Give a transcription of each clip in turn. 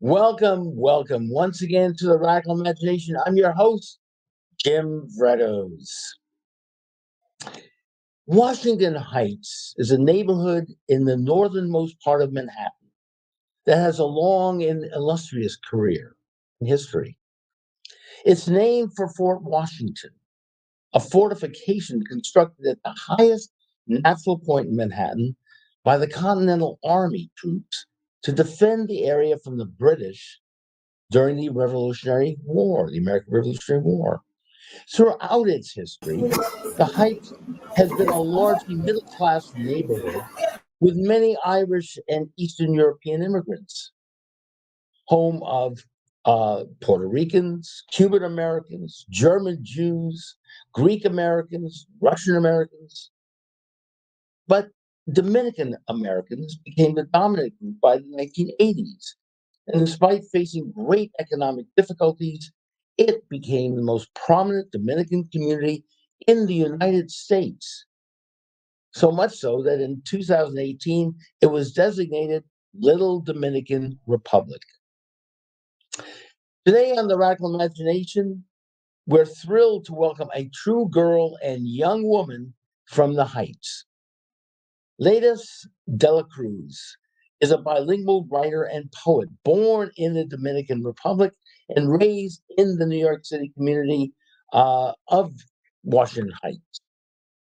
Welcome once again to the Radical Imagination. I'm your host, Jim Vrettos. Washington Heights is a neighborhood in the northernmost part of Manhattan that has a long and illustrious career in history. It's named for Fort Washington, a fortification constructed at the highest natural point in Manhattan by the Continental Army troops to defend the area from the British during the Revolutionary War, the American Revolutionary War. Throughout its history, the Heights has been a largely middle class neighborhood with many Irish and Eastern European immigrants, home of Puerto Ricans, Cuban Americans, German Jews, Greek Americans, Russian Americans. But Dominican Americans became the dominant group by the 1980s. And despite facing great economic difficulties, it became the most prominent Dominican community in the United States. So much so that in 2018, it was designated Little Dominican Republic. Today on the Radical Imagination, we're thrilled to welcome a true girl and young woman from the Heights. Leydis De La Cruz is a bilingual writer and poet born in the Dominican Republic and raised in the New York City community of Washington Heights.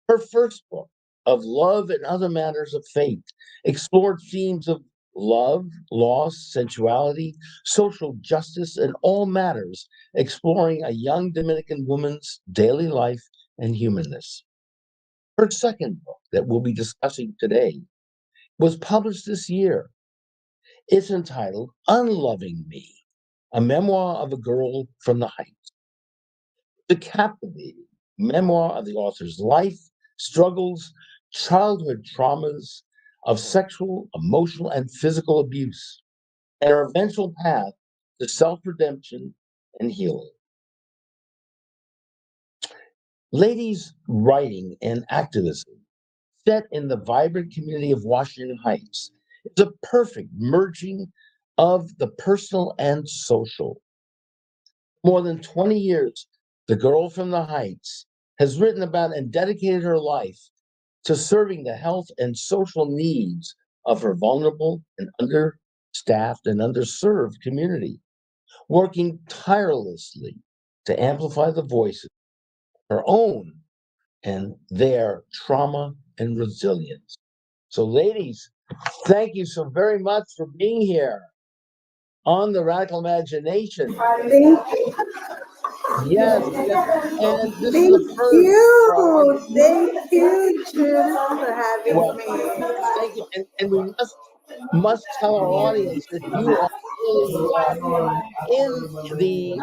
Her first book, Of Love and Other Matters of Fate, explored themes of love, loss, sensuality, social justice, and all matters, exploring a young Dominican woman's daily life and humanness. Her second book, that we'll be discussing today, was published this year. It's entitled Unloving Me, a memoir of a girl from the Heights. The captivating memoir of the author's life, struggles, childhood traumas of sexual, emotional, and physical abuse, and her eventual path to self-redemption and healing. Leydis' writing and activism, set in the vibrant community of Washington Heights, is a perfect merging of the personal and social. More than 20 years, the girl from the Heights has written about and dedicated her life to serving the health and social needs of her vulnerable and understaffed and underserved community, working tirelessly to amplify the voices of her own and their trauma and resilience. So, ladies, thank you so very much for being here on the Radical Imagination. Thank you. Yes, and this is Thank the first. you. Thank you, Jim, for having Well, me. thank you, and we must tell our audience that you are really in the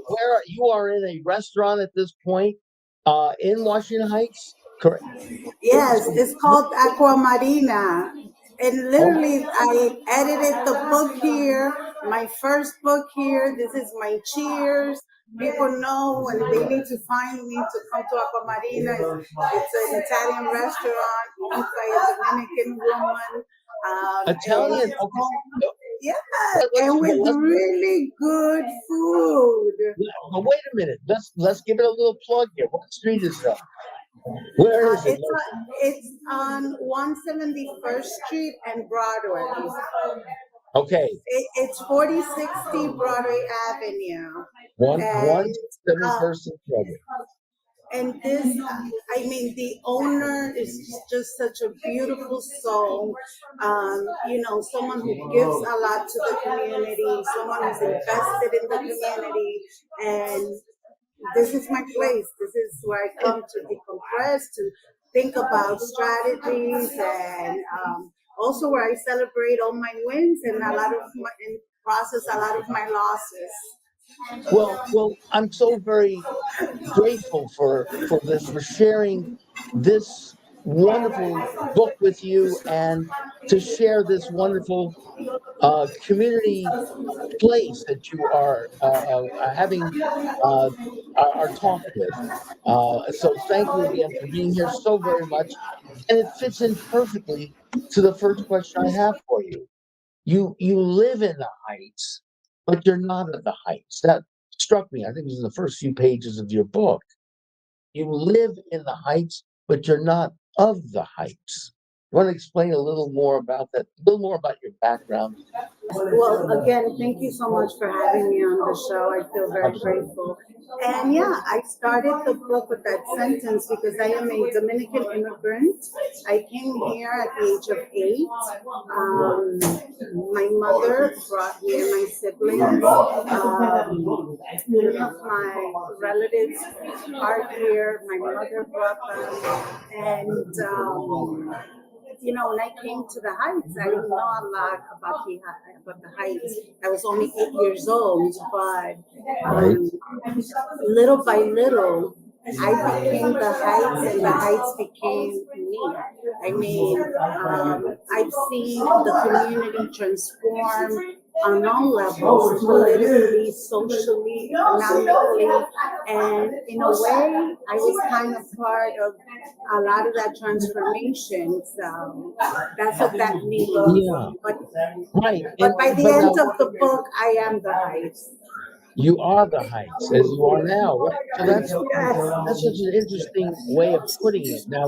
where you are in a restaurant at this point in Washington Heights, correct? Yes, So, it's called Aquamarina. And oh, literally, I edited the book here, my first book here. This is my cheers. People know when they need to find me to come to Aquamarina. It's an Italian restaurant owned by a Dominican woman. And Italian. it's Okay, home. Yeah, let's and with let's really good food. but wait a minute. Let's give it a little plug here. What street is that? Where is it? It's on 171st Street and Broadway. Okay, It's 4060 Broadway Avenue, one and seven uh, first and Broadway. and this, I mean, the owner is just such a beautiful soul. Someone who gives a lot to the community, someone who's invested in the community, and this is my place. This is where I come to decompress, to think about strategies, and also where I celebrate all my wins and and process a lot of my losses. Well, I'm so very grateful for this, for sharing this wonderful book with you, and to share this wonderful community place that you are having our talk with. So thank you again for being here so very much, and it fits in perfectly to the first question I have for you. You live in the Heights, but you're not at the heights. That struck me. I think it was in the first few pages of your book. You live in the heights, but you're not of the heights. You want to explain a little more about that, a little more about your background? Well, again, thank you so much for having me on the show. I feel very Absolutely. grateful. And yeah, I started the book with that sentence because I am a Dominican immigrant. I came here at the age of 8. My mother brought me and my siblings. None of my relatives are here. My mother brought them. And when I came to the Heights, I didn't know a lot about the Heights. I was only 8 years old, but Right. little by little, I became the Heights, and the Heights became me. I mean, I've seen the community transform on all levels, politically, socially, economically, and in a way, I was kind of part of a lot of that transformation. So that's what that means. Yeah. But, Right. but by the But end now of the book, I am the Heights. you are the heights as you are now, right? So that's Yes. such an interesting way of putting it. Now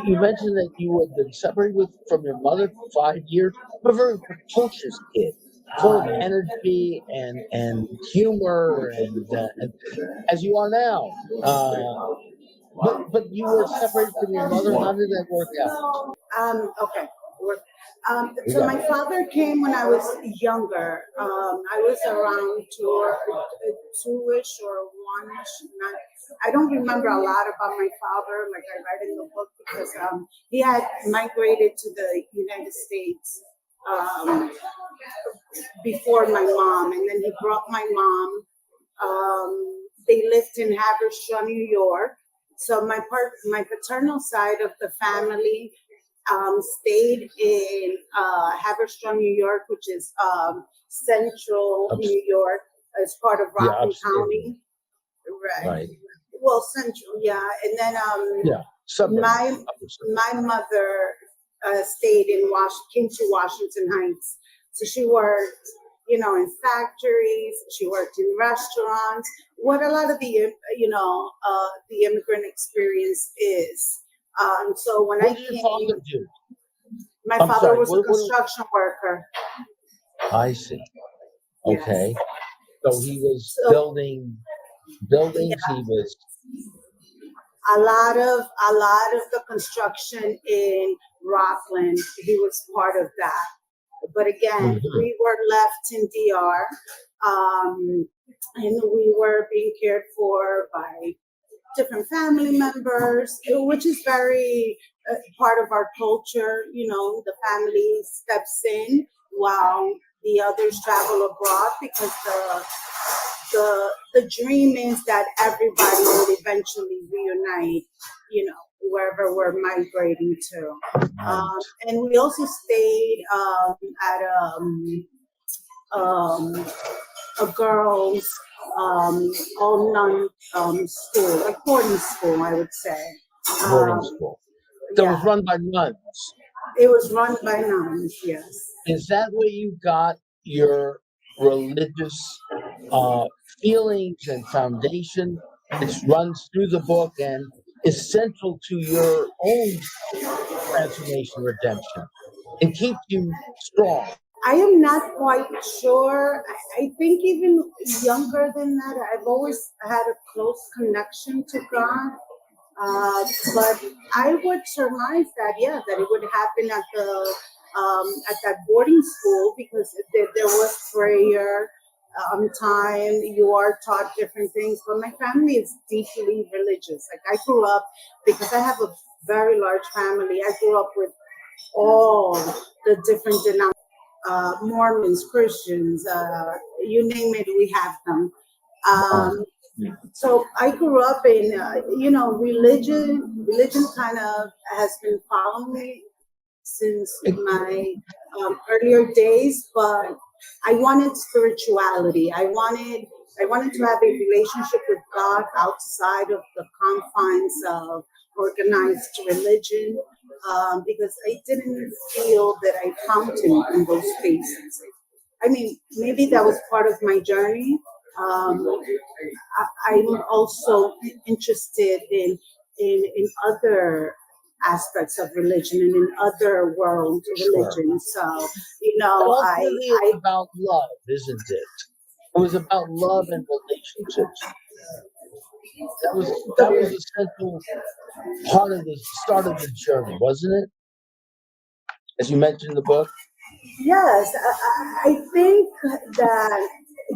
you mentioned that you had been separated from your mother for 5 years. You're a very precocious kid, full of energy and humor, and as you are now. But you were separated from your mother. How did that work out? Okay. You So got my it. father came when I was younger. I was around two-ish or one-ish. I don't remember a lot about my father, like I write in the book, because he had migrated to the United States um, before my mom, and then he brought my mom. They lived in Haverstraw, New York. So my paternal side of the family stayed in Haverstraw, New York, which is central Ups, New York, as part of yeah, Rockland upstate. County. Right. Right. Well, central, yeah. And then Yeah. Suburb. my Upper suburb. my mother stayed in came to Washington Heights. So she worked, in factories. She worked in restaurants. What a lot of the immigrant experience is. So when What I did your father came, do? my I'm father sorry. was a construction worker. I see. Yes. Okay. So he was So building buildings. yeah, He was. a lot of the construction in Rockland, he was part of that. But again, Mhm. we were left in DR, and we were being cared for by different family members, which is very part of our culture. The family steps in while the others travel abroad, because the dream is that everybody will eventually reunite, wherever we're migrating to. Right. And we also stayed at um, a girls' all nun school, like boarding school, I would say. Boarding Um, school. That was yeah, run by nuns. it was run by nuns. Yes. Is that where you got your religious uh, feelings and foundation? It runs through the book and is central to your own transformation, redemption, and keeps you strong. I am not quite sure. I think even younger than that, I've always had a close connection to God. But I would surmise that, yeah, that it would happen at that boarding school, because there was prayer time. You are taught different things. But my family is deeply religious. Like, I grew up, because I have a very large family. I grew up with all the different denominations, Mormons, Christians, you name it, we have them. Wow. Um, so I grew up in, religion. Religion kind of has been following me since my earlier days, but I wanted spirituality. I wanted to have a relationship with God outside of the confines of organized religion, because I didn't feel that I found him in those spaces. I mean, maybe that was part of my journey. Um, I'm also interested in other aspects of religion and in other world Sure. religions. So, And ultimately, it's about love, isn't it? It was about love and relationships. That was the, a central part of the start of the journey, wasn't it? As you mentioned in the book. yes, I think that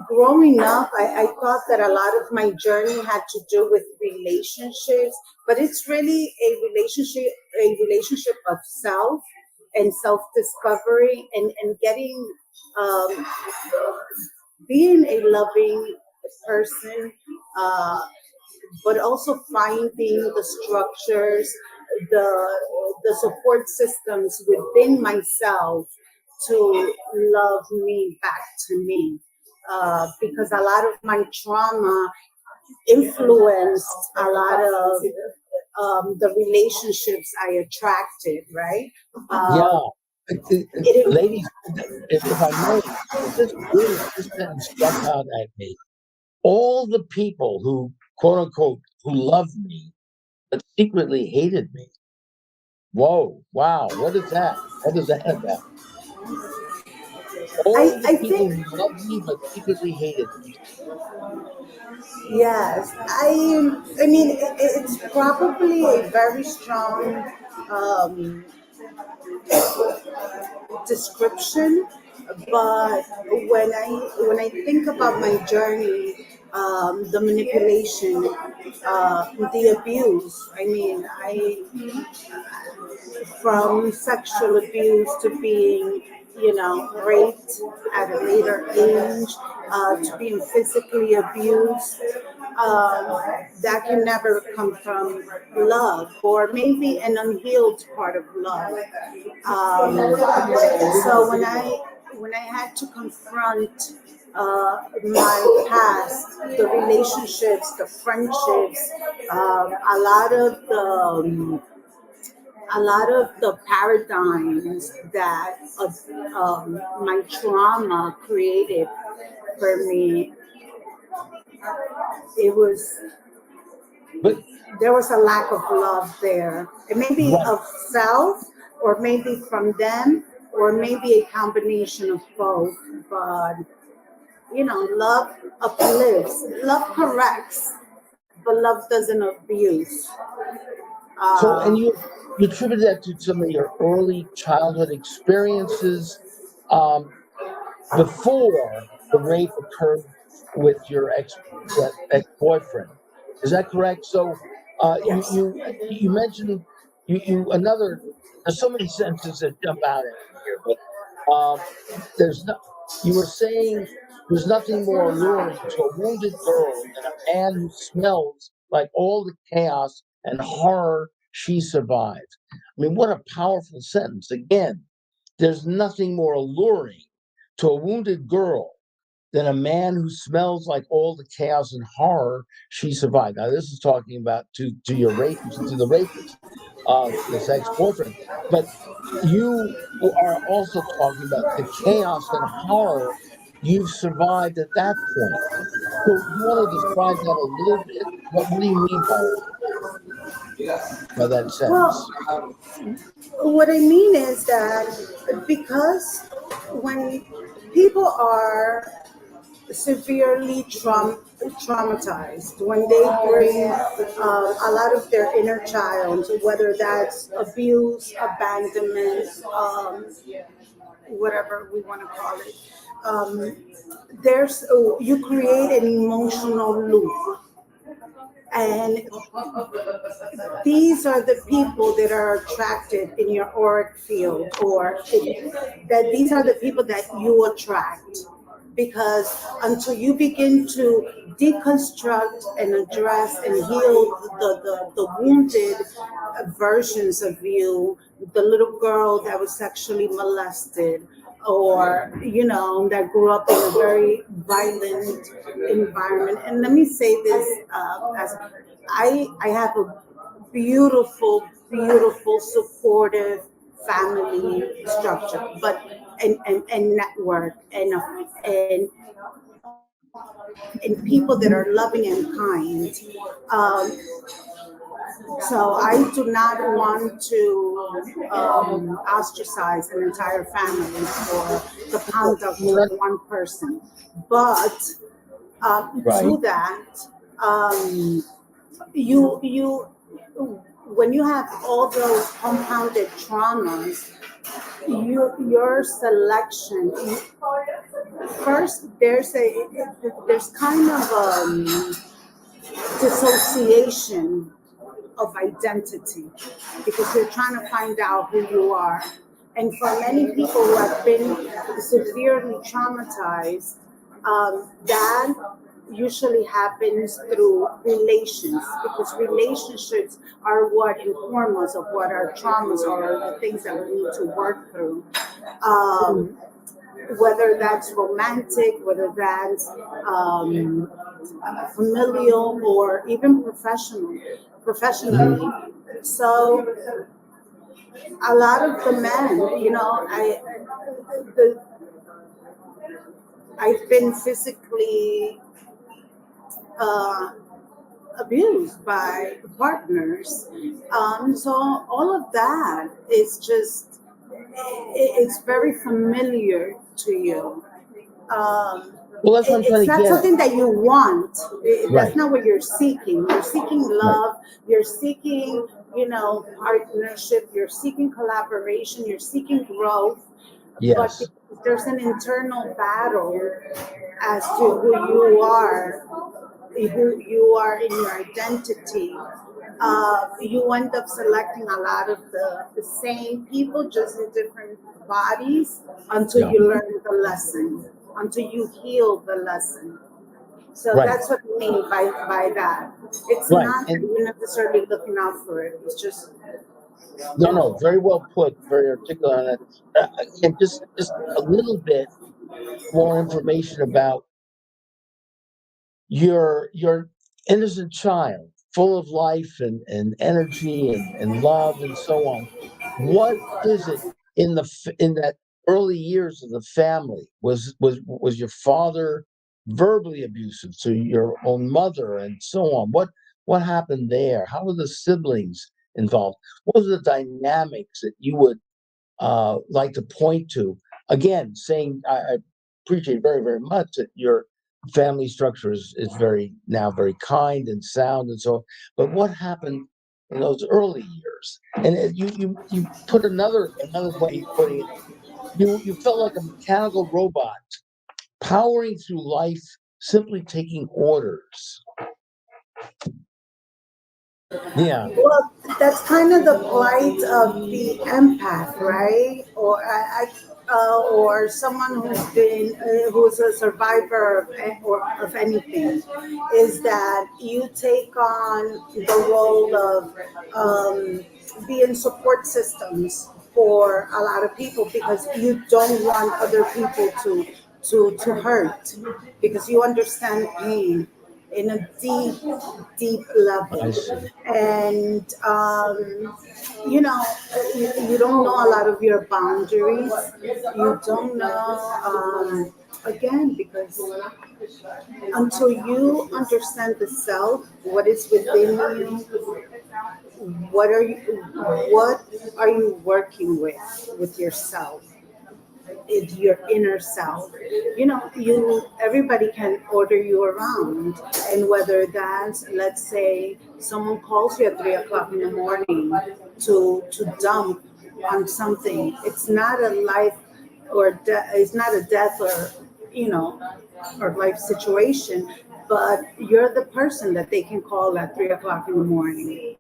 growing up, I thought that a lot of my journey had to do with relationships, but it's really a relationship of self and self discovery and getting um, being a loving person, uh, but also finding the structures, the support systems within myself to love me back to me. Because a lot of my trauma influenced a lot of the relationships I attracted, right? Yeah. It, Ladies, if I may, this sentence struck out at me. All the people who, quote unquote, who loved me, but secretly hated me. Whoa, wow, what is that? What is that about? All the I people think who loved me, but secretly hated me. yes. I mean it's probably a very strong um, description, but when I think about my journey, the manipulation, the abuse. I mean, I from sexual abuse to being, raped at a later age, to being physically abused. That can never come from love, or maybe an unhealed part of love. So when I had to confront my past, the relationships, the friendships, a lot of the paradigms that my trauma created for me, it was But there was a lack of love there. It may be right. of self, or maybe from them, or maybe a combination of both. But love uplifts, love corrects, but love doesn't abuse. So, and Uh, you attribute that to some of your early childhood experiences um, before the rape occurred with your ex boyfriend. Is that correct? So, yes. you mentioned another. There's so many sentences that jump out at me here, but there's no. You were saying there's nothing more alluring to a wounded girl than a man who smells like all the chaos and horror she survived. I mean, what a powerful sentence. Again, there's nothing more alluring to a wounded girl than a man who smells like all the chaos and horror she survived. Now, this is talking about to your rape to the rapist, this ex-boyfriend. But you are also talking about the chaos and horror you've survived at that point. So you want to describe that a little bit? What do you mean by that Well, sentence? what I mean is that because when people are severely traumatized, when they bring a lot of their inner child, whether that's abuse, abandonment, whatever we want to call it, you create an emotional loop. And these are the people that are attracted in your auric field, that these are the people that you attract, because until you begin to deconstruct and address and heal the wounded versions of you, the little girl that was sexually molested, or that grew up in a very violent environment. And let me say this, as I have a beautiful, beautiful, supportive family structure. But and network and people that are loving and kind. Um, so I do not want to ostracize an entire family for the conduct of one person. But to that, um, you when you have all those compounded traumas, your selection first there's kind of dissociation of identity because you're trying to find out who you are. And for many people who have been severely traumatized, that usually happens through relations because relationships are what inform us of what our traumas are, or the things that we need to work through. Whether that's romantic, whether that's familial, or even professionally. So a lot of the men, I've been physically abused by partners. So all of that is just, it's very familiar to you. Well, that's what I'm trying It's to not get something at. that you want. That's Right. not what you're seeking. You're seeking love. You're seeking, partnership. You're seeking collaboration. You're seeking growth. But Yes. there's an internal battle as to who you are in your identity. You end up selecting a lot of the same people, just in different bodies, until Yeah. you learn the lesson, until you heal the lesson. So Right. that's what I mean by that. It's Right. not that you're necessarily looking out for it. It's just No, very well put, very articulate on it. And just a little bit more information about your innocent child, full of life and energy and love and so on. What is it in in that early years of the family? Was your father verbally abusive to your own mother and so on? What happened there? How were the siblings involved? What were the dynamics that you would like to point to? Again, saying I appreciate very, very much that your family structure is very kind and sound and so on. But what happened in those early years? And you put another way of putting it. You felt like a mechanical robot powering through life, simply taking orders. Yeah. well, that's kind of the plight of the empath, right? Or someone who's a survivor of anything, is that you take on the role of being support systems for a lot of people because you don't want other people to hurt, because you understand pain in a deep I level. see. And you don't know a lot of your boundaries. You don't know, again, because until you understand the self, what is within you, what are you working with yourself, is your inner self. You everybody can order you around, and whether that's, let's say, someone calls you at 3 o'clock in the morning to dump on something. It's not a life it's not a death or life situation, but you're the person that they can call at 3 o'clock in the morning,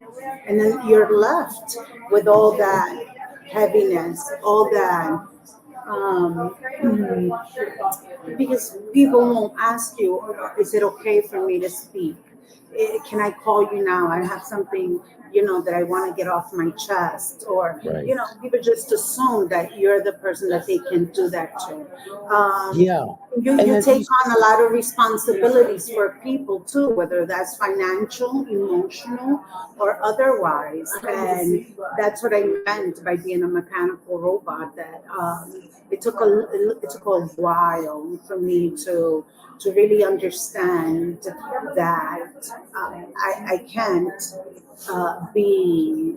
and then you're left with all that heaviness, all that, um, because people won't ask you, is it okay for me to speak? Can I call you now? I have something, that I want to get off my chest. Or, Right. people just assume that you're the person that they can do that to. Yeah. And you as take you, on a lot of responsibilities for people too, whether that's financial, emotional, or otherwise. And that's what I meant by being a mechanical robot. That it took a while for me to really understand that I can't be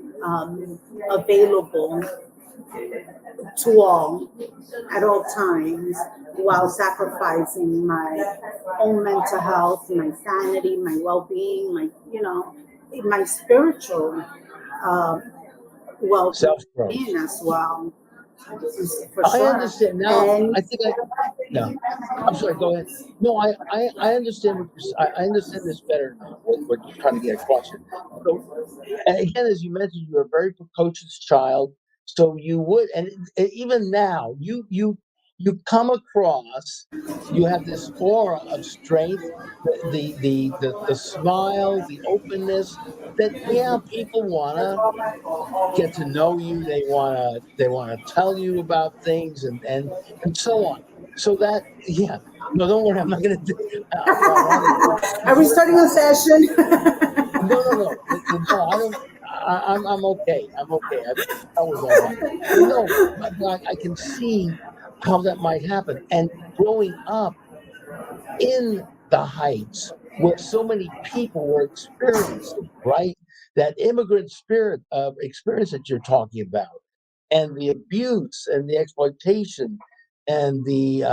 available to all at all times while sacrificing my own mental health, my sanity, my well-being, my spiritual uh, self-growth. well-being as well, for I sure. understand now. And I think no, I'm sorry. Go ahead. No, I understand I understand this better now. What you're trying to get across here. So, and again, as you mentioned, you're a very precocious child. So you would, and even now, you come across. You have this aura of strength, the smile, the openness. That yeah, people wanna get to know you. They wanna tell you about things and so on. So that yeah. No, don't worry. I'm not gonna. I want to are we keep starting a session? no, no, no, no. I don't. I'm okay. I'm okay. I was all right. But no, but I can see how that might happen. And growing up in the Heights, where so many people were experiencing, right? That immigrant spirit of experience that you're talking about, and the abuse and the exploitation and the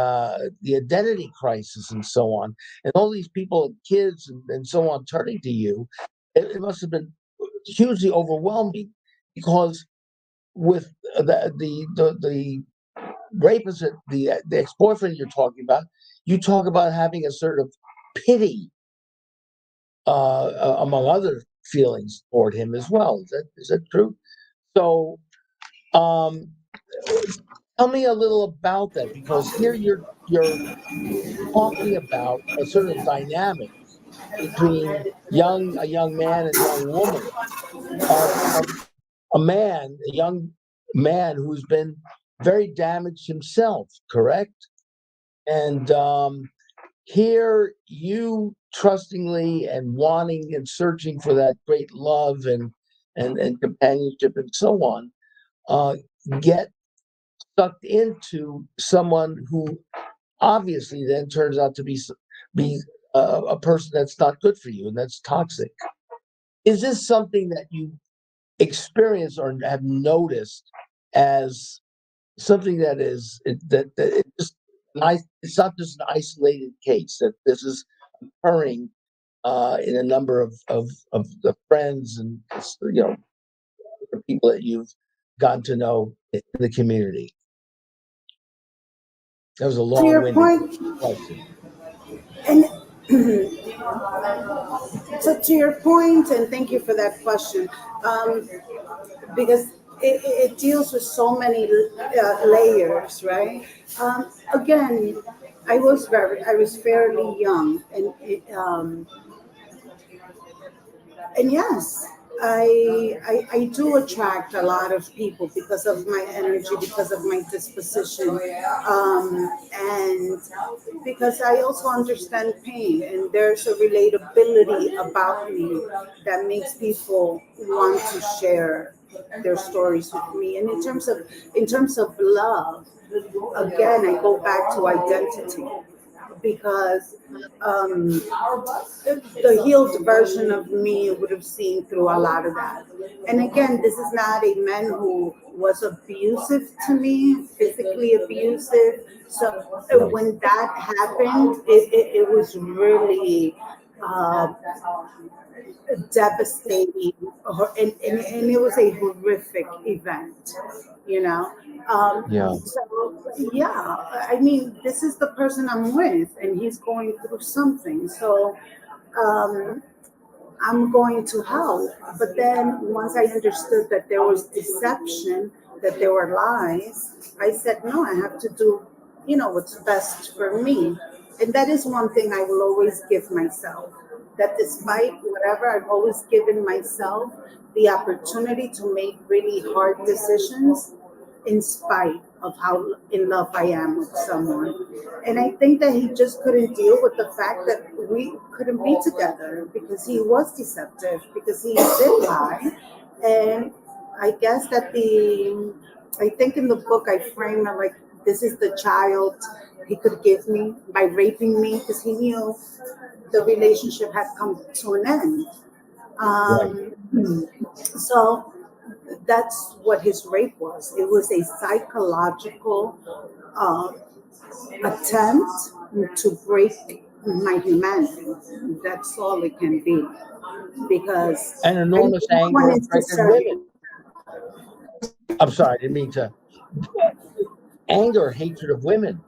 identity crisis and so on, and all these people and kids and so on turning to you, it must have been hugely overwhelming because with the rapist, the ex boyfriend you're talking about, you talk about having a sort of pity, among other feelings toward him as well. Is that true? So, um, tell me a little about that because here you're talking about a sort of dynamic between a young man and young woman of a young man who's been very damaged himself, correct? And here you trustingly and wanting and searching for that great love and companionship and so on, uh, get sucked into someone who obviously then turns out to be a person that's not good for you and that's toxic. Is this something that you experience or have noticed as something that that it just it's not just an isolated case that this is occurring in a number of the friends and the people that you've gotten to know in the community? That was a To your long-winded point, question. and so to your point, and thank you for that question, because it deals with so many layers, right? Again, I was fairly young, and yes, I do attract a lot of people because of my energy, because of my disposition, and because I also understand pain, and there's a relatability about me that makes people want to share their stories with me. And in terms of love, again, I go back to identity because the healed version of me would have seen through a lot of that. And again, this is not a man who was abusive to me, physically abusive. So Right. when that happened, it was really uh, devastating, and it was a horrific event, you know. Yeah. So yeah, I mean, this is the person I'm with, and he's going through something. So um, I'm going to help. But then once I understood that there was deception, that there were lies, I said, no, I have to do, what's best for me. And that is one thing I will always give myself. That despite whatever, I've always given myself the opportunity to make really hard decisions in spite. of how in love I am with someone. And I think that he just couldn't deal with the fact that we couldn't be together because he was deceptive, because he did lie. And I guess that I think in the book I frame it like this is the child he could give me by raping me because he knew the relationship had come to an end. Right. So that's what his rape was. It was a psychological uh, attempt to break my humanity. That's all it can be. Because And I enormous no anger one of is to pregnant serve women. I'm sorry, I didn't mean to. Anger, hatred of women.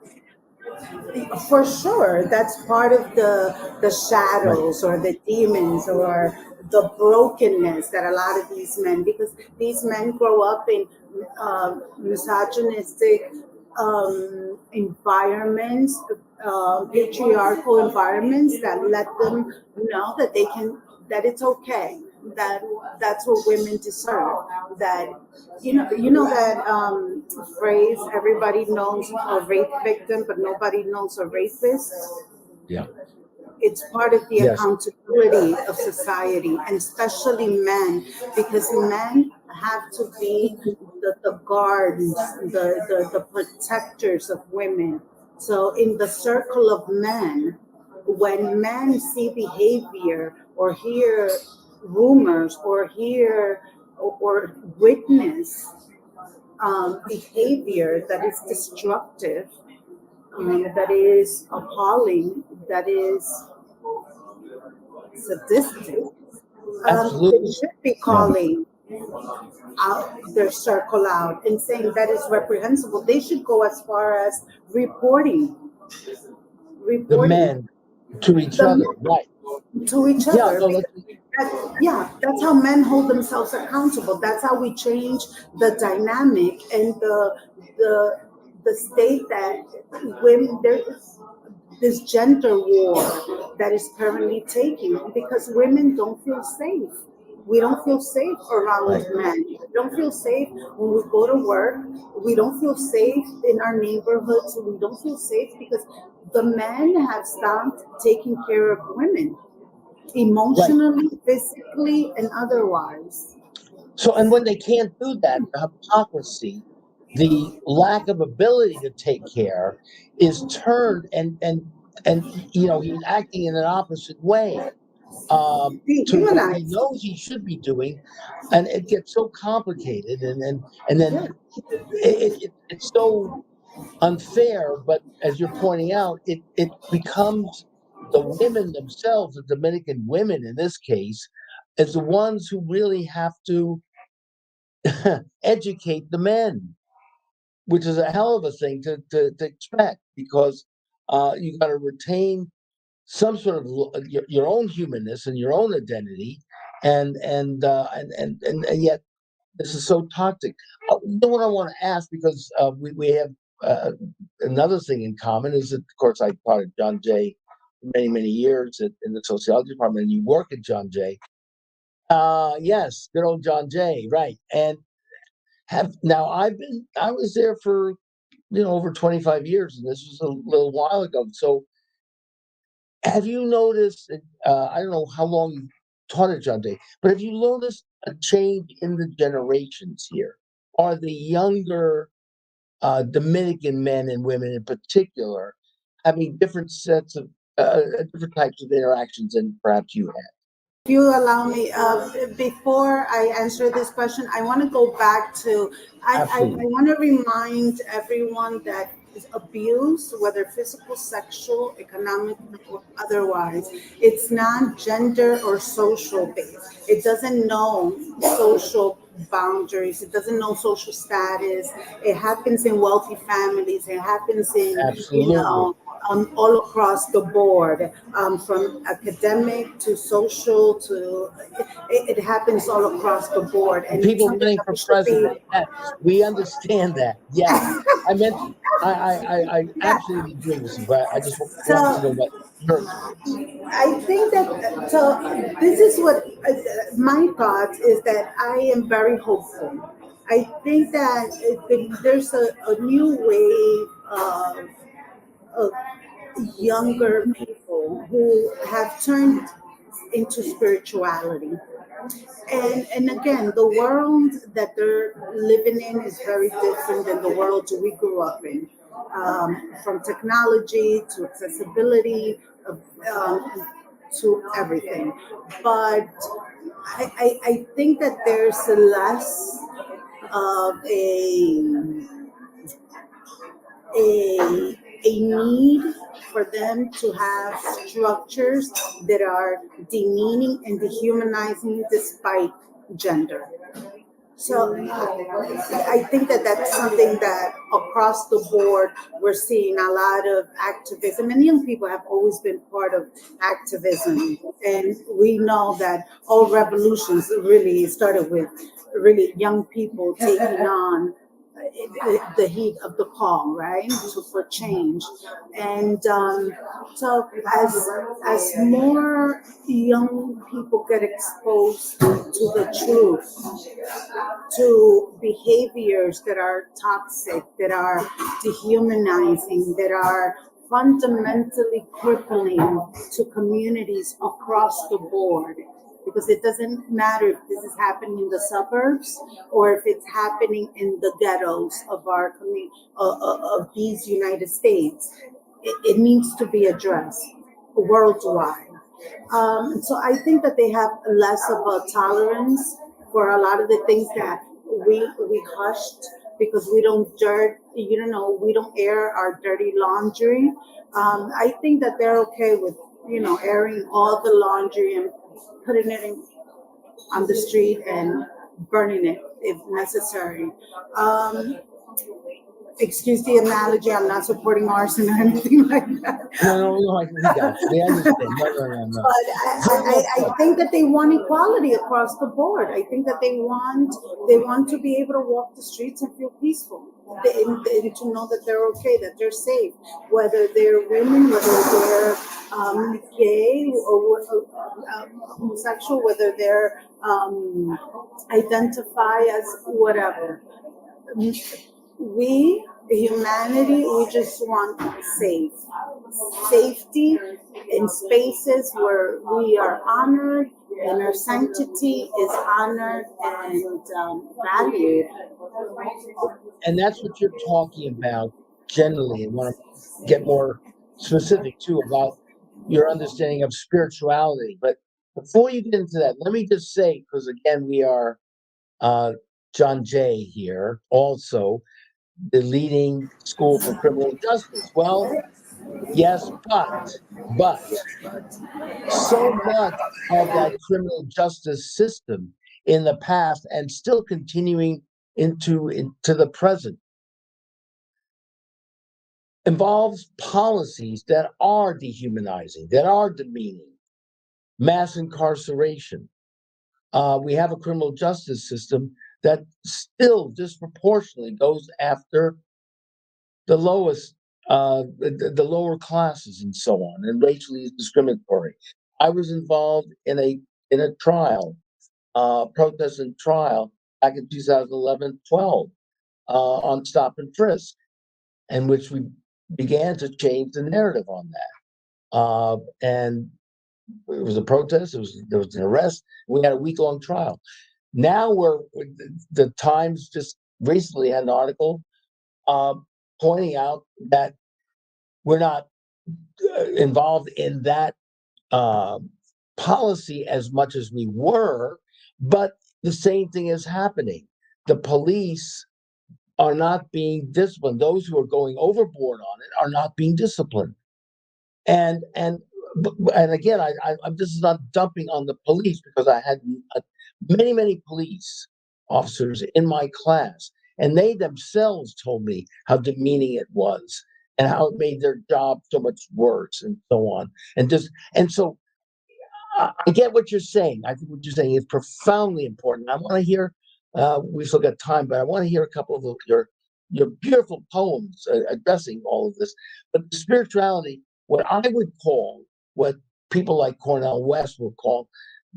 for sure. That's part of the Right. shadows or the demons or the brokenness that a lot of these men, because these men grow up in misogynistic environments, patriarchal environments that let them know that they can, that it's okay, that that's what women deserve. That you know that phrase, everybody knows a rape victim, but nobody knows a rapist. Yeah. It's part of the Yes. accountability of society, and especially men, because men have to be the guards, the protectors of women. So, in the circle of men, when men see behavior or hear rumors or hear or witness behavior that is destructive, that is appalling, that is sadistic, they Absolutely. should be Yeah. calling out their circle out and saying that is reprehensible. They should go as far as reporting, The reporting men to each the other. men Right. to each Yeah. other. No, Because yeah, that's how men hold themselves accountable. That's how we change the dynamic and the the state that women there's this gender war that is currently taking because women don't feel safe. We don't feel safe around right. men. We don't feel safe when we go to work. We don't feel safe in our neighborhoods. We don't feel safe because the men have stopped taking care of women Right. emotionally, physically, and otherwise. So, and when they can't do that, the hypocrisy, the lack of ability to take care is turned and he's acting in an opposite way to what he Dehumanized. knows he should be doing, and it gets so complicated, and then Yeah. it's so unfair. But as you're pointing out, it becomes the women themselves, the Dominican women in this case, as the ones who really have to educate the men, which is a hell of a thing to expect because you got to retain some sort of your own humanness and your own identity, and yet this is so toxic. You know what I want to ask, because we have uh, another thing in common is that, of course, I taught at John Jay for many years in the sociology department, and you work at John Jay. Yes, good old John Jay, right? And have now I was there for over 25 years, and this was a little while ago. So have you noticed, I don't know how long you taught at John Day, but have you noticed a change in the generations here? Are the younger Dominican men and women in particular having different sets of different types of interactions than perhaps you had? If you allow me, before I answer this question, I want to go back to, I Absolutely. want to remind everyone that is abuse, whether physical, sexual, economic, or otherwise, it's not gender or social based. It doesn't know social boundaries. It doesn't know social status. It happens in wealthy families. It happens in, Absolutely. all across the board, from academic to social to it happens all across the board, and it's People something running that for we should be. president. Yes, we understand that. Yes, I meant I Yeah. absolutely agree with you, but I just wanted to know So what your experience. I think that this is what my thought is, that I am very hopeful. I think that there's a new wave of younger people who have turned into spirituality. And again, the world that they're living in is very different than the world we grew up in. From technology to accessibility, to everything. But I think that there's less of a need for them to have structures that are demeaning and dehumanizing despite gender. So I think that that's something that across the board we're seeing a lot of activism, and young people have always been part of activism. And we know that all revolutions really started with really young people taking on the heat of the call, right, for change. And so as more young people get exposed to the truth, to behaviors that are toxic, that are dehumanizing, that are fundamentally crippling to communities across the board. Because it doesn't matter if this is happening in the suburbs or if it's happening in the ghettos of our of these United States. It needs to be addressed worldwide. So I think that they have less of a tolerance for a lot of the things that we hushed because we don't we don't air our dirty laundry. I think that they're okay with airing all the laundry and putting it on the street and burning it if necessary. Um, Excuse the analogy. I'm not supporting arson or anything like that. No, we got you. We understand. No. But I think that they want equality across the board. I think that they want to be able to walk the streets and feel peaceful, and to know that they're okay, that they're safe, whether they're women, whether they're gay or homosexual, whether they're identify as whatever. Humanity, we just want safety in spaces where we are honored and our sanctity is honored and valued. And that's what you're talking about generally, and want to get more specific too about your understanding of spirituality. But before you get into that, let me just say, because again, we are John Jay here, also the leading school for criminal justice. Well, yes, but so much of that criminal justice system in the past and still continuing into the present involves policies that are dehumanizing, that are demeaning, mass incarceration. We have a criminal justice system that still disproportionately goes after the lowest, the lower classes, and so on, and racially is discriminatory. I was involved in a trial, protest and trial back in 2011-12 on stop and frisk, in which we began to change the narrative on that. And it was a protest. There was an arrest. We had a week-long trial. Now the Times just recently had an article uh, pointing out that we're not involved in that uh, policy as much as we were, but the same thing is happening. The police are not being disciplined. Those who are going overboard on it are not being disciplined. And again, I'm this is not dumping on the police, because I had many police officers in my class, and they themselves told me how demeaning it was and how it made their job so much worse, and so on. And so I get what you're saying. I think what you're saying is profoundly important. I want to hear. We've still got time, but I want to hear a couple of your beautiful poems addressing all of this. But the spirituality, what I would call, what people like Cornel West would call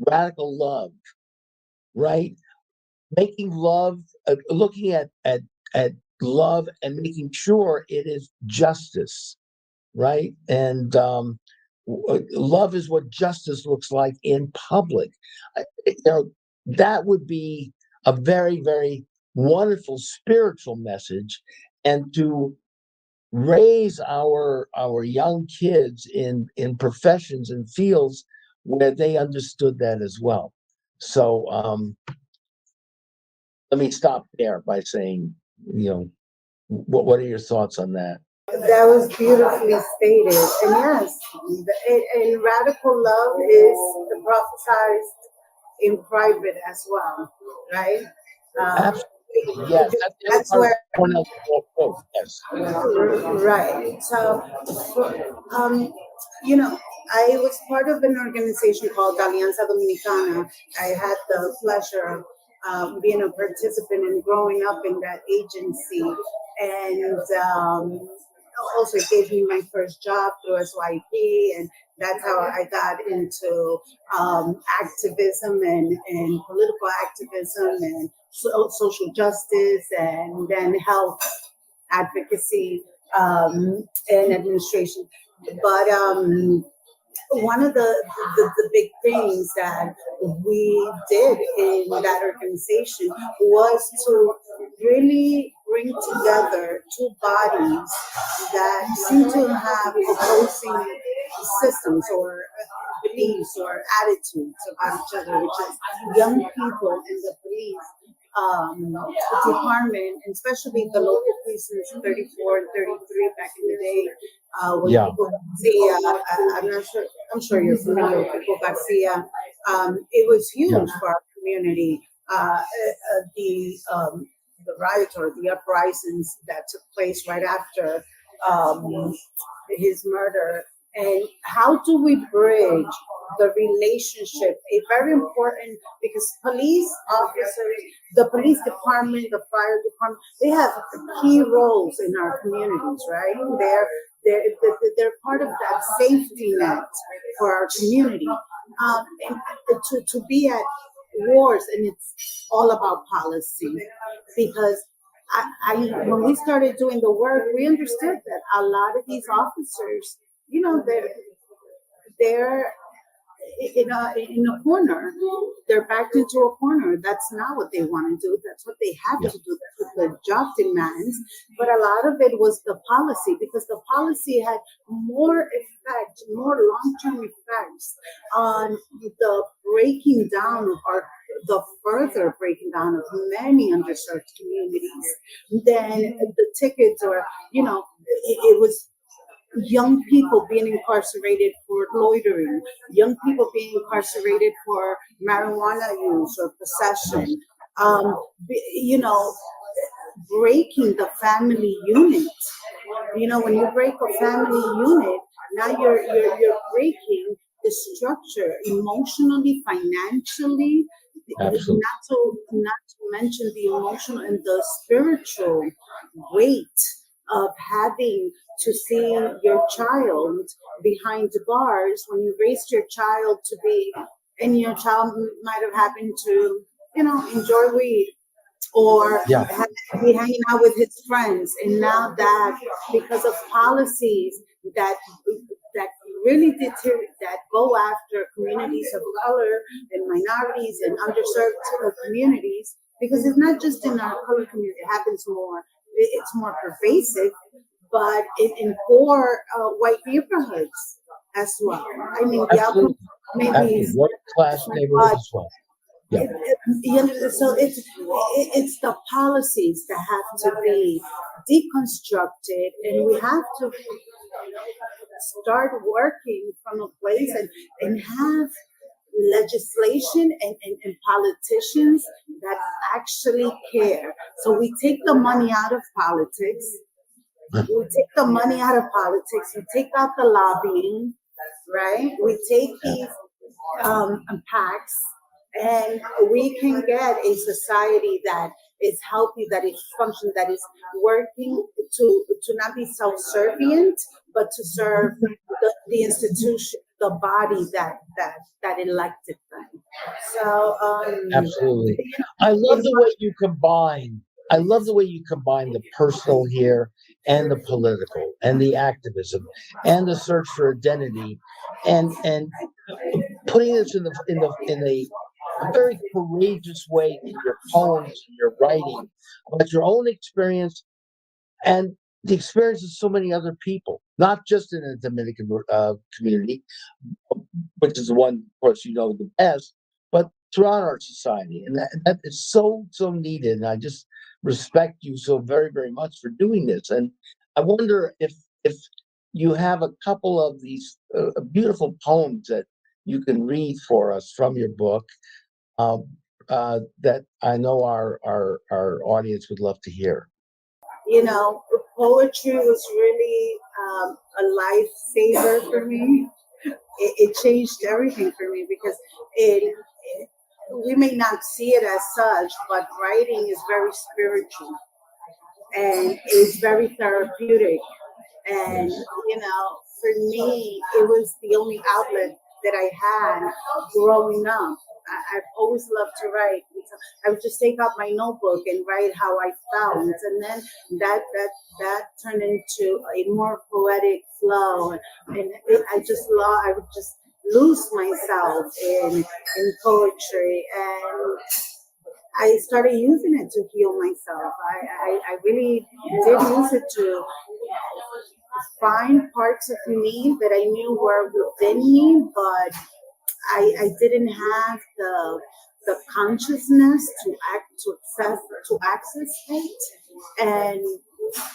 radical love, right? making love, looking at love and making sure it is justice, right? And love is what justice looks like in public. That would be a very, very wonderful spiritual message, and to raise our young kids in professions and fields where they understood that as well. So let me stop there by saying, what are your thoughts on that? That was beautifully stated. And yes, and radical love is prophesized in private as well, right? Um, Absolutely, yes. That's the other that's part of where, Cornell's quote. Yes. right. So, um, you know, I was part of an organization called Alianza Dominicana. I had the pleasure of being a participant and growing up in that agency. And also, it gave me my first job through SYP. And that's how I got into activism and political activism and social justice and then health advocacy and administration. But one of the big things that we did in that organization was to really bring together two bodies that seem to have opposing systems or beliefs or attitudes about each other, which is young people in the police department, and especially the local precincts 34 and 33 back in the day, when Yeah. people Garcia, I'm not sure, I'm sure you're familiar with people Garcia. It was huge for our community. The riot or the uprisings that took place right after his murder, and how do we bridge the relationship? A very important, because police officers, the police department, the fire department, they have key roles in our communities, right? They're part of that safety net for our community. And to be at wars, and it's all about policy, because when we started doing the work, we understood that a lot of these officers, they're in a corner. They're backed into a corner. That's not what they want to do. That's what they have to do. That's what the job demands. But a lot of it was the policy, because the policy had more effect, more long-term effects on the breaking down or the further breaking down of many underserved communities than the tickets, or, it was young people being incarcerated for loitering, young people being incarcerated for marijuana use or possession, breaking the family unit. When you break a family unit, now you're breaking the structure emotionally, financially, Absolutely. not to mention the emotional and the spiritual weight of having to see your child behind bars when you raised your child to be, and your child might have happened to, enjoy weed or be hanging out with his friends. And now that, because of policies that really that go after communities of color and minorities and underserved communities, because it's not just in our color community, it happens more, it's more pervasive, but in poor white neighborhoods as well. I mean, the outcome maybe Work class neighborhoods as well. So it's the policies that have to be deconstructed, and we have to start working from a place and have legislation and politicians that actually care. So we take the money out of politics. We take the money out of politics. We take out the lobbying, right? We take these PACs, and we can get a society that is healthy, that is functioning, that is working to not be self-servient, but to serve the institution, the body that elected them. So, Absolutely. you know, I love it's the way you combine. I love the way you combine the personal here and the political and the activism and the search for identity and putting this in a very courageous way in your poems and your writing about your own experience and the experience of so many other people, not just in the Dominican community, which is the one, of course, you know the best, but throughout our society. And that is so, so needed. And I just respect you so very, very much for doing this. And I wonder if you have a couple of these beautiful poems that you can read for us from your book um, that I know our audience would love to hear. you know, poetry was really a lifesaver for me. It changed everything for me because it we may not see it as such, but writing is very spiritual and it's very therapeutic. And, Yes. you know, for me, it was the only outlet that I had growing up. I've always loved to write. I would just take out my notebook and write how I felt, and then that turned into a more poetic flow. And I would just lose myself in poetry, and I started using it to heal myself. I really did use it to find parts of me that I knew were within me, but I didn't have the consciousness to access it. And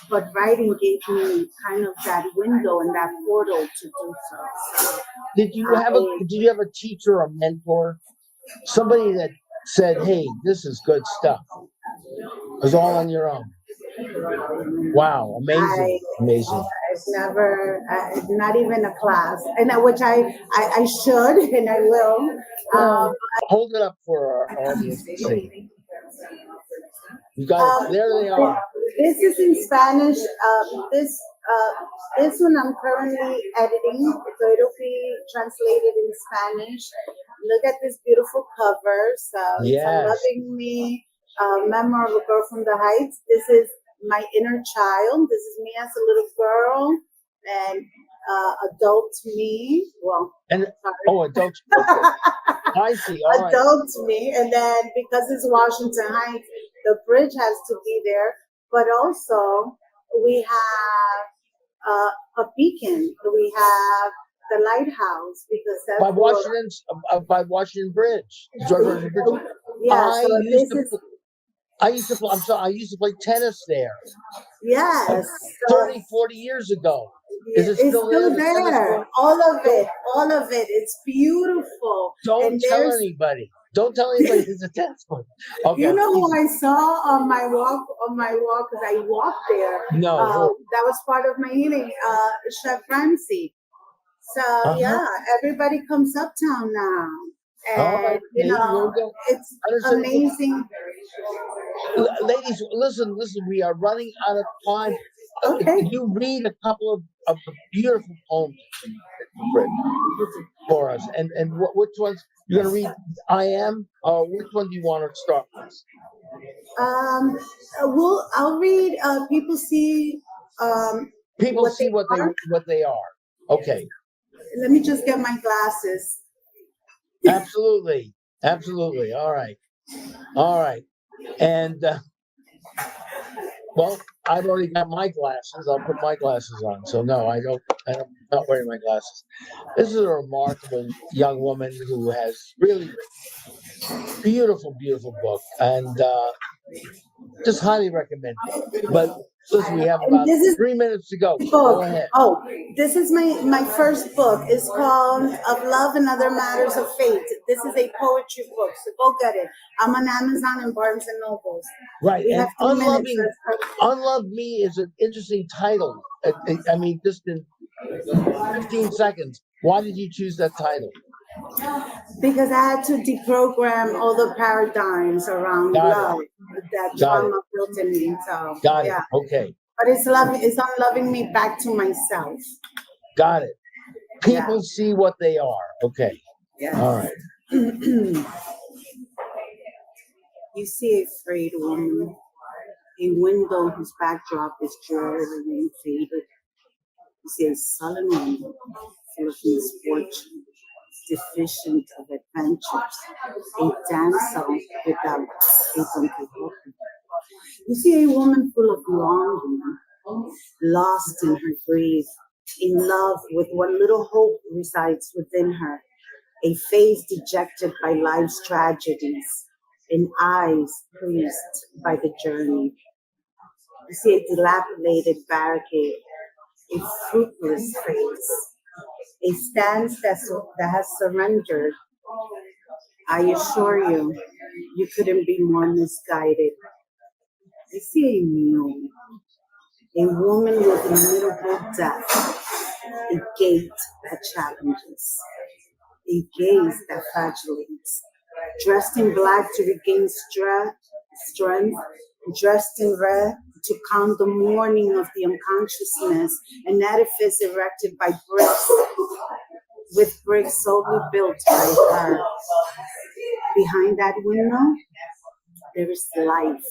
but writing gave me kind of that window and that portal to do so. I, Did you have a teacher or mentor? Somebody that said, "Hey, this is good stuff." It was all on your own. Wow, I amazing, amazing. I've never, not even a class, and which I should and I will. Well, hold it up for our audience to see. You got it. There they are. This is in Spanish. This one I'm currently editing, so it'll be translated in Spanish. Look at this beautiful cover. So it's Yes. Unloving Me, Memoir of a Girl from the Heights. This is my inner child. This is me as a little girl, and adult me. Well, And sorry. adult. Okay. I see. All right. Adult me, and then because it's Washington Heights, the bridge has to be there. But also, we have a beacon. We have the lighthouse because By that's By Washington Bridge. George Washington Bridge. yeah. I So used this to. is I used to. I'm sorry. I used to play tennis there yes. So 30, 40 years ago. Is it it's still there? still The tennis there. court? Don't All of it. It's beautiful. don't And tell there's anybody. Don't tell anybody it's a tennis court. Okay, you I'm know who teasing. I saw on my walk because I walked there. No. That was part of my healing. Chef Ramsey. So Uh-huh. yeah, everybody comes uptown now, All and right. There you go. it's Understood. amazing. Ladies, listen. We are running out of time. Okay. Can you read a couple of the beautiful poems that you've written for us? And which ones you're going to read? I am. Which one do you want to start with? I'll read. People see People what see they are. what they are. Okay. Let me just get my glasses. Absolutely. Absolutely. All right. All right. And well, I've already got my glasses. I'll put my glasses on. So no, I don't. I'm not wearing my glasses. This is a remarkable young woman who has really written beautiful, beautiful book, and just highly recommend it. But listen, we have And about this is 3 minutes to go. So book. go ahead. Oh, this is my first book. It's called Of Love and Other Matters of Fate. This is a poetry book, so go get it. I'm on Amazon and Barnes and Nobles. Right, We and have 2 minutes. Unlove Me is an interesting title. I mean, just in 15 seconds. Why did you choose that title? Because I had to deprogram all the paradigms around Got it. love that Got it. trauma built in me. So Got it. yeah, Okay. but it's on loving me back to myself. Got it. Yeah. People see what they are. Okay. Yes. All right. You see a frayed woman, a window whose backdrop is dreary and faded. You see a sullen woman full of misfortune, deficient of adventures, a damsel without a Don Quixote. You see a woman full of longing, lost in her grief, in love with what little hope resides within her, a face dejected by life's tragedies, and eyes pleased by the journey. You see a dilapidated barricade, a fruitless face, a stance that has surrendered. I assure you, you couldn't be more misguided. I see a mule, a woman with immutable depth, a gait that challenges, a gaze that flagellates, dressed in black to regain strength, dressed in red to count the mourning of the unconsciousness, an edifice erected by bricks, with bricks solely built by her. Behind that window, there is life.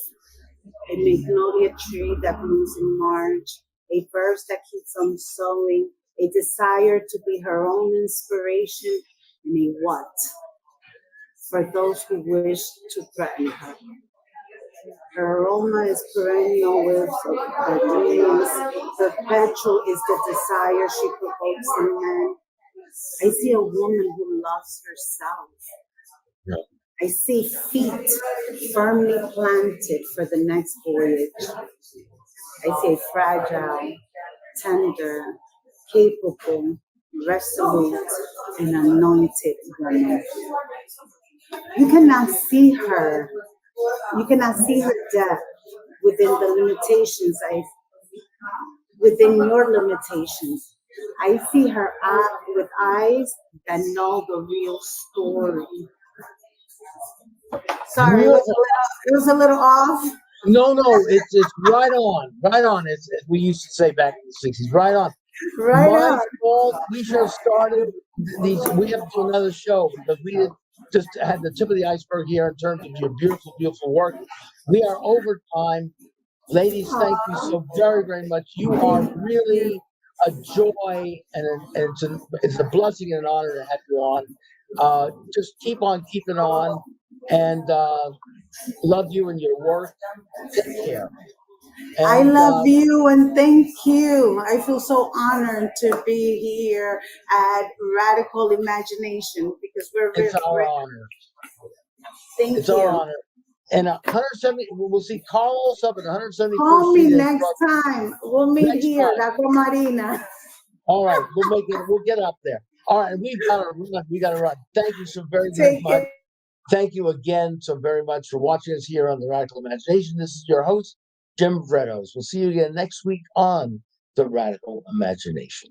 A magnolia tree that blooms in March, a verse that keeps on sowing, a desire to be her own inspiration, and a what for those who wish to threaten her. Her aroma is perennial with gardenias, perpetual is the desire she provokes in men. I see a woman who loves herself. Yeah. I see feet firmly planted for the next voyage. I see a fragile, tender, capable, resolute, and anointed woman. You cannot see her. You cannot see her depth within the limitations within your limitations. I see her with eyes that know the real story. Sorry, it was a little off. No, it's right on, right on. It's we used to say back in the '60s, right on. Right My on. fault. We should have started these. We have to do another show because we just had the tip of the iceberg here in terms of your beautiful, beautiful work. We are over time. Ladies, thank you so very, very much. You are really a joy, and it's a blessing and an honor to have you on. Just keep on keeping on, and love you and your work. Take care. And, I love you and thank you. I feel so honored to be here at Radical Imagination because we're it's our honor. Thank it's you. our honor. And 170, we'll see Carlos up at 174th Call me Street. next time. We'll meet Next here, time. La Comarina. All right, we'll get up there. All right, we gotta run. Thank you so very, very much. Thank you again so very much for watching us here on The Radical Imagination. This is your host, Jim Vrettos. We'll see you again next week on The Radical Imagination.